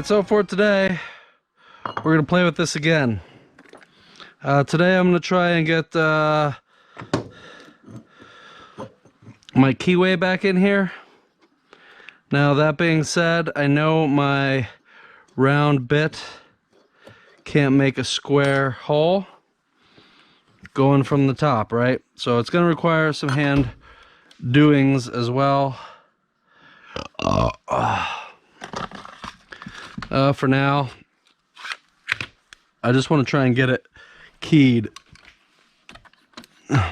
so for today, we're going to play with this again. Today I'm going to try and get my Keyway back in here. Now that being said, I know my round bit can't make a square hole going from the top, right? So it's going to require some hand doings as well. For now, I just want to try and get it keyed. Let's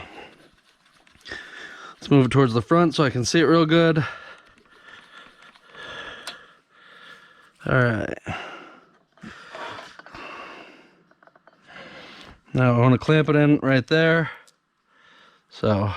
move it towards the front so I can see it real good. All right. Now I want to clamp it in right there. So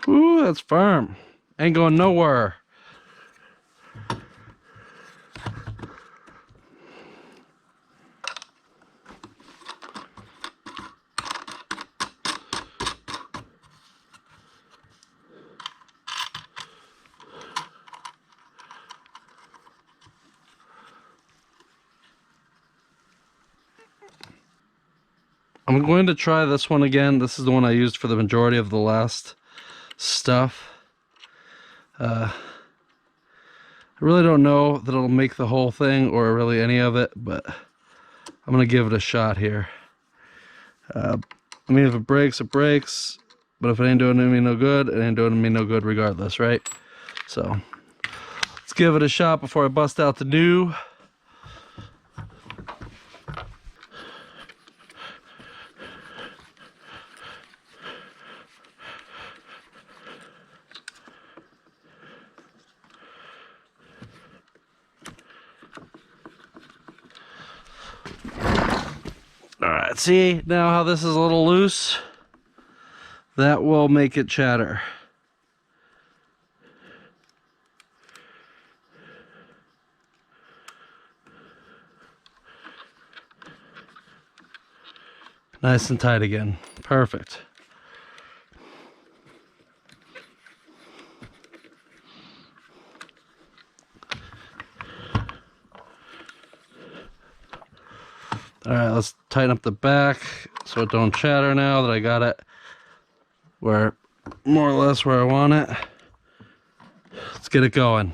ooh, that's firm. Ain't going nowhere. I'm going to try this one again. This is the one I used for the majority of the last stuff. I really don't know that it'll make the whole thing or really any of it, but I'm going to give it a shot here. I mean, if it breaks, it breaks. But if it ain't doing me no good, it ain't doing me no good regardless, right? So, let's give it a shot before I bust out the new. Alright, see now how this is a little loose? That will make it chatter. Nice and tight again. Perfect. Alright, let's tighten up the back so it don't chatter now that I got it where more or less where I want it. Let's get it going.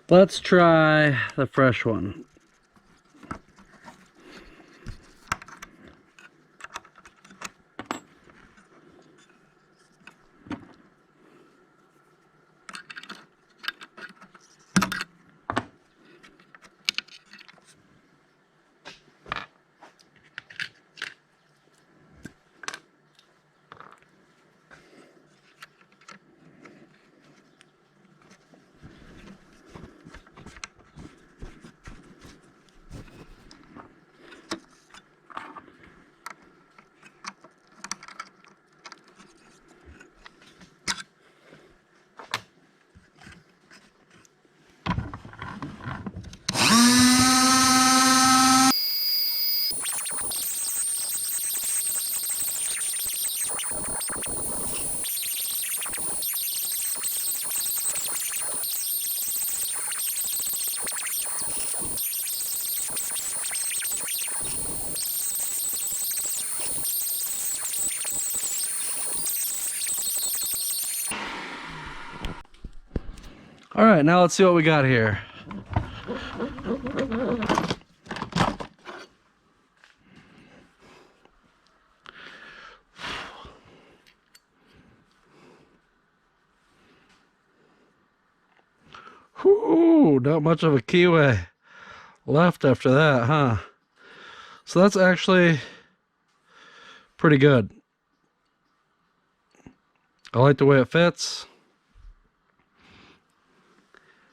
Let's try the fresh one. All right, now let's see what we got here. Whoo, not much of a Keyway left after that, huh? So that's actually pretty good. I like the way it fits.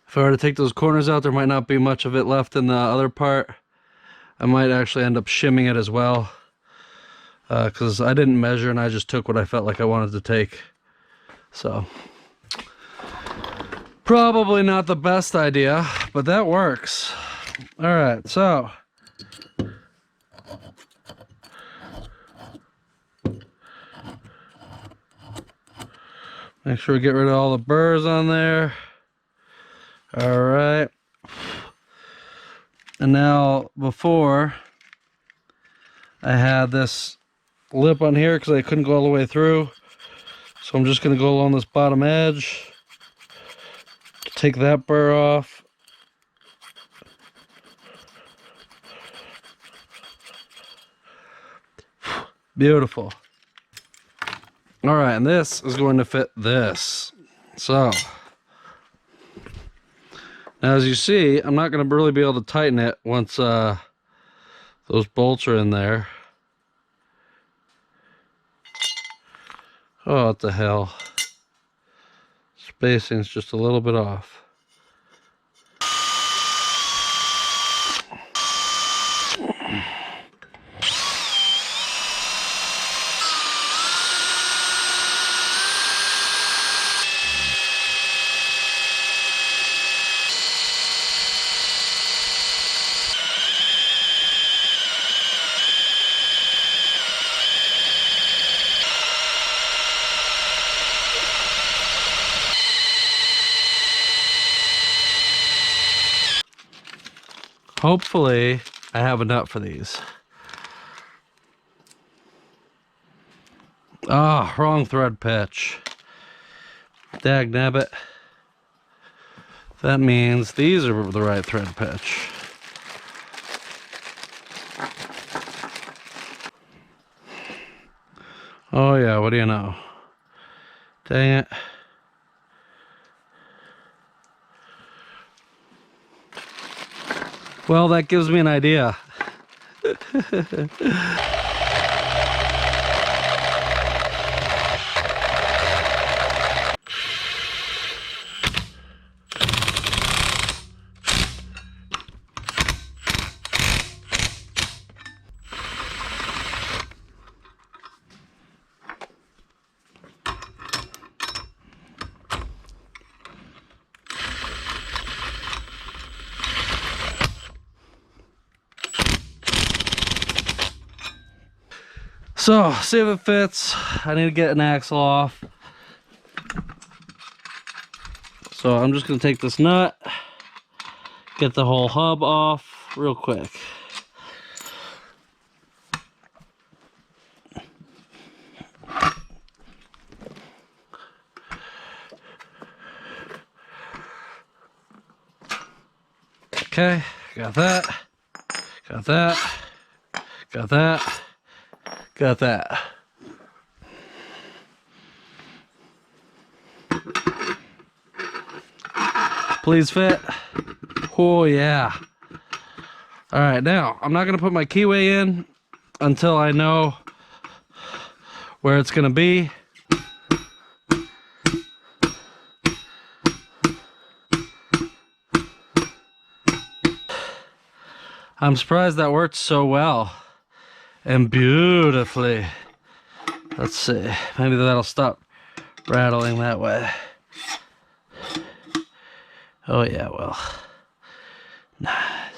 If I were to take those corners out, there might not be much of it left in the other part. I might actually end up shimming it as well, because I didn't measure and I just took what I felt like I wanted to take. So probably not the best idea, but that works. All right, so make sure we get rid of all the burrs on there. All right. And now, before, I had this lip on here because I couldn't go all the way through. So I'm just going to go along this bottom edge, take that burr off. Beautiful. All right, and this is going to fit this. So now, as you see, I'm not going to really be able to tighten it once those bolts are in there. Oh, what the hell. Spacing's just a little bit off. Hopefully, I have a nut for these. Ah, wrong thread pitch. Dagnabbit. That means these are the right thread pitch. Oh yeah, what do you know? Dang it. Well, that gives me an idea. So, see if it fits. I need to get an axle off. So I'm just going to take this nut, get the whole hub off real quick. Okay, got that, got that, got that. Got that. Please fit. Oh yeah. All right, now I'm not gonna put my Keyway in until I know where it's gonna be. I'm surprised that worked so well and beautifully. Let's see, maybe that'll stop rattling that way. Oh yeah, well, nice.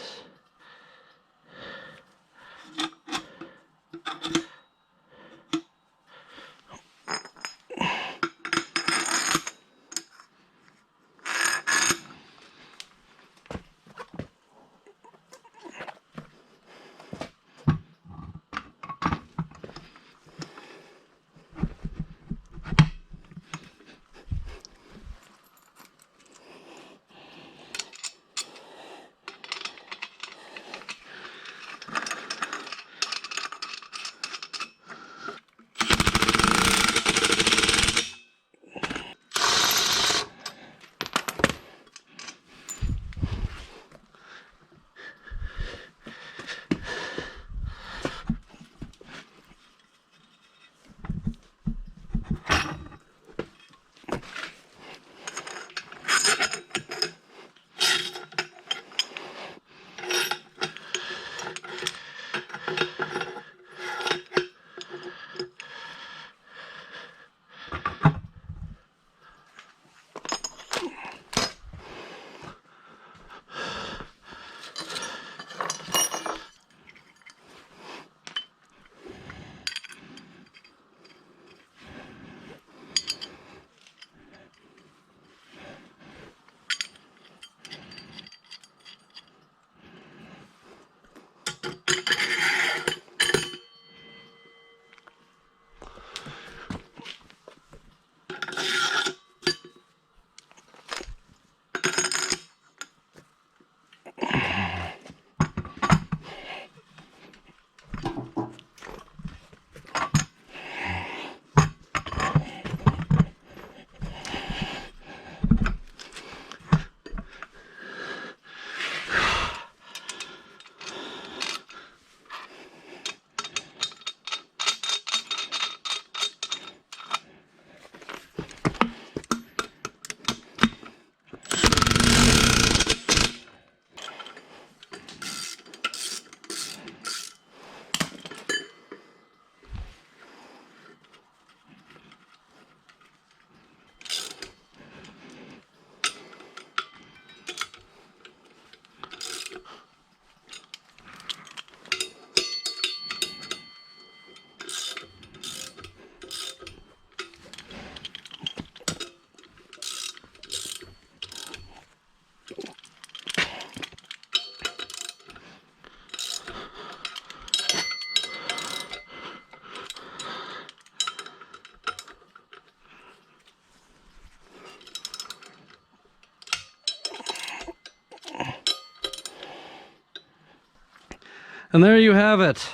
And there you have it.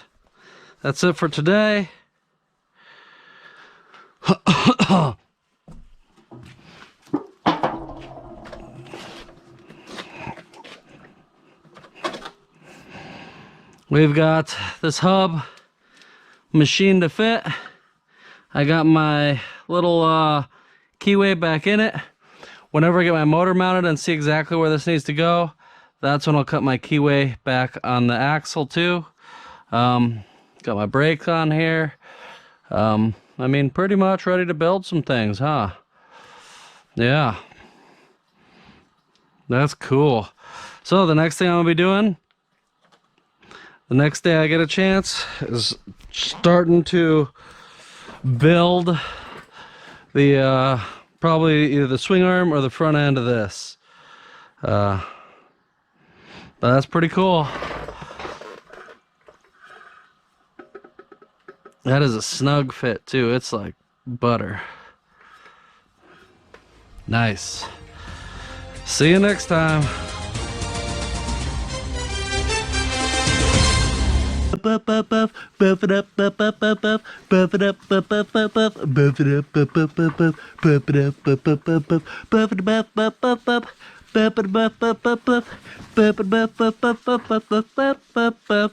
That's it for today. We've got this hub machine to fit. I got my little Keyway back in it. Whenever I get my motor mounted and see exactly where this needs to go, that's when I'll cut my Keyway back on the axle too. Got my brakes on here. I mean, pretty much ready to build some things, huh? Yeah. That's cool. So the next thing I'm gonna be doing, the next day I get a chance, is starting to build the probably either the swing arm or the front end of this. But that's pretty cool. That is a snug fit too. It's like butter. Nice. See you next time. Buff it up, buff it up, buff it up, buff it up, buff it up, buff it up, buff it up, buff it up, buff it up, buff it up, buff it up, buff it up, buff it up, buff it up, buff it up, buff it up, buff it up, buff it up, buff it up, buff it up.